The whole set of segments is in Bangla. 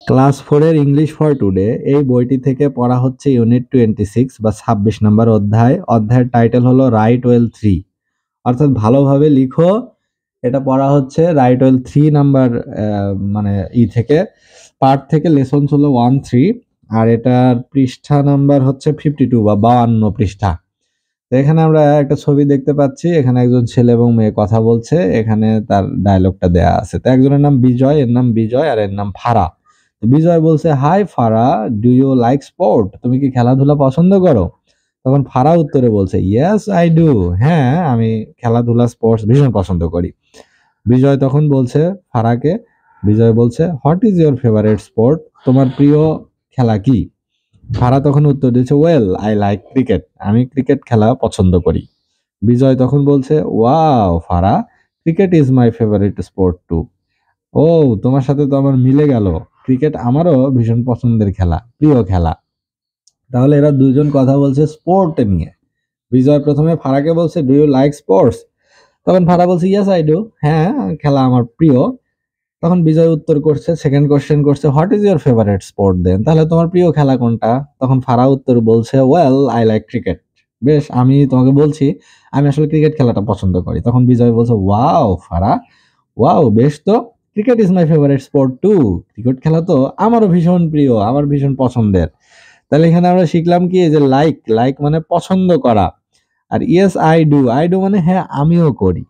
ক্লাস 4 এর ইংলিশ ফর টুডে এই বইটি থেকে পড়া হচ্ছে ইউনিট 26 বা 26 নম্বর অধ্যায়। অধ্যায়ের টাইটেল হলো রাইট ওয়েল 3, অর্থাৎ ভালোভাবে লিখো। এটা পড়া হচ্ছে রাইট ওয়েল 3 নাম্বার মানে থেকে পার্ট থেকে লেসন হলো 1-3, আর এটার পৃষ্ঠা নাম্বার হচ্ছে 52 বা 52 পৃষ্ঠা। তো এখানে আমরা একটা ছবি দেখতে পাচ্ছি, এখানে একজন ছেলে এবং মেয়ে কথা বলছে, এখানে তার ডায়লগটা দেয়া আছে। তো একজনের নাম বিজয়, এর নাম বিজয়, আর এর নাম ফারা। তো বিজয় বলছে, high Farah, do you like sport? তুমি কি খেলাধুলা পছন্দ করো? তখন ফারা উত্তরে বলছে, ইয়েস আই ডু, হ্যাঁ আমি খেলাধুলা স্পোর্টস ভীষণ পছন্দ করি। বিজয় তখন বলছে ফারাকে, বিজয় বলছে, what is your favourite sport? তোমার প্রিয় খেলা কি? ফারা তখন উত্তর দিয়েছে, ওয়েল আই লাইক ক্রিকেট, আমি ক্রিকেট খেলা পছন্দ করি। বিজয় তখন বলছে, wow Farah, cricket is my favourite sport too. ও, তোমার সাথে তো আমার মিলে গেল, ক্রিকেট আমারও ভীষণ পছন্দের খেলা, প্রিয় খেলা। তাহলে এরা দুজন কথা বলছে স্পোর্ট নিয়ে। বিজয় প্রথমে ফারাকে বলছে, ডু ইউ লাইক স্পোর্টস? তখন ফারা বলছে, ইয়েস আই ডু, হ্যাঁ খেলা আমার প্রিয়। তখন বিজয় উত্তর করছে, সেকেন্ড কোশ্চেন করছে, what is your favourite sport then? তাহলে তোমার প্রিয় খেলা কোনটা? তখন ফারা উত্তর বলছে, ওয়েল আই লাইক ক্রিকেট। বেশ, আমি তোমাকে বলছি আমি আসলে ক্রিকেট খেলাটা পছন্দ করি। তখন বিজয় বলছে, ওয়াও ফারা, ওয়াও বেশ তো, cricket is my favourite sport too, cricket খেলা তো আমারও ভীষণ প্রিয়, আমার ভীষণ পছন্দের। তাহলে এখানে আমরা শিখলাম কি, যে লাইক, লাইক মানে পছন্দ করা, আর yes I do, I do মানে হ্যাঁ আমিও করি।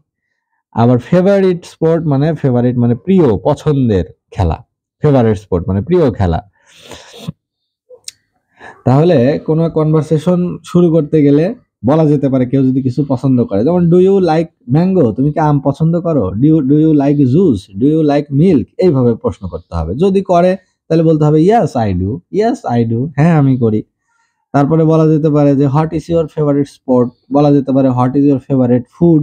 আবার ফেভারিট স্পোর্ট মানে, ফেভারিট মানে প্রিয়, পছন্দের খেলা, ফেভারিট স্পোর্ট মানে প্রিয় খেলা। তাহলে কোনো কনভারসেশন শুরু করতে গেলে বলা যেতে পারে কেউ যদি কিছু পছন্দ করে, যেমন ডু ইউ লাইক ম্যাঙ্গো, তুমি কি আম পছন্দ করো? Do you like juice? Do you like milk? এইভাবে প্রশ্ন করতে হবে। যদি করে তাহলে বলতে হবে yes I do, yes I do, হ্যাঁ আমি করি। তারপরে বলা যেতে পারে যে what is your favourite sport, বলা যেতে পারে what is your favourite food,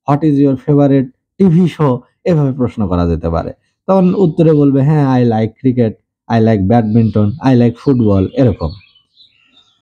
what is your favourite TV show, এভাবে প্রশ্ন করা যেতে পারে। তখন উত্তরে বলবে, হ্যাঁ I like cricket, I like badminton, I like football, এরকম।